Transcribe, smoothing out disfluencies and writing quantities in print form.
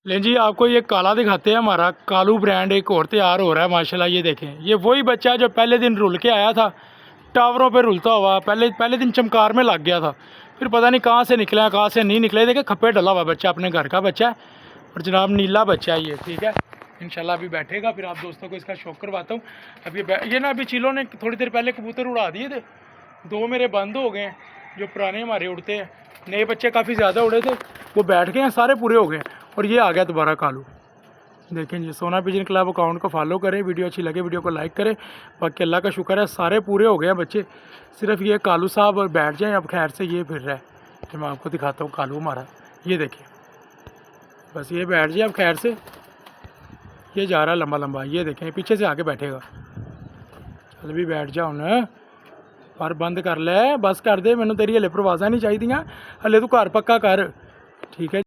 लेकिन जी आपको ये काला दिखाते हैं, हमारा कालू ब्रांड एक और तैयार हो रहा है माशाल्लाह। ये देखें, ये वही बच्चा है जो पहले दिन रुल के आया था, टावरों पे रुलता हुआ। पहले दिन चमकार में लग गया था, फिर पता नहीं कहाँ से निकला कहाँ से नहीं निकले। देखे खप्पे डला हुआ बच्चा, अपने घर का बच्चा है और जनाब नीला बच्चा है ये, ठीक है। इंशाल्लाह अभी बैठेगा, फिर आप दोस्तों को इसका शौक करवाता हूँ। अब ये ना अभी चिलो ने थोड़ी देर पहले कबूतर उड़ा दिए थे, 2 मेरे बंद हो गए हैं। जो पुराने हमारे उड़ते हैं, नए बच्चे काफ़ी ज़्यादा उड़े थे, वो बैठ गए हैं, सारे पूरे हो गए। और ये आ गया दोबारा कालू। देखें जी, सोना पिजन क्लब अकाउंट को फॉलो करें, वीडियो अच्छी लगे वीडियो को लाइक करें। बाकी अल्लाह का शुक्र है सारे पूरे हो गए हैं बच्चे, सिर्फ ये कालू साहब और बैठ जाएं। अब खैर से ये फिर रहा है, तो मैं आपको दिखाता हूँ कालू हमारा। ये देखें, बस ये बैठ जाए अब खैर से। ये जा रहा है लंबा लंबा, ये देखें पीछे से आके बैठेगा। चल भी बैठ जाओ ना, पर बंद कर ले, बस कर दे, मैनू तेरी हले परवाजा नहीं चाहिए, हले तू घर पक्का कर, ठीक है।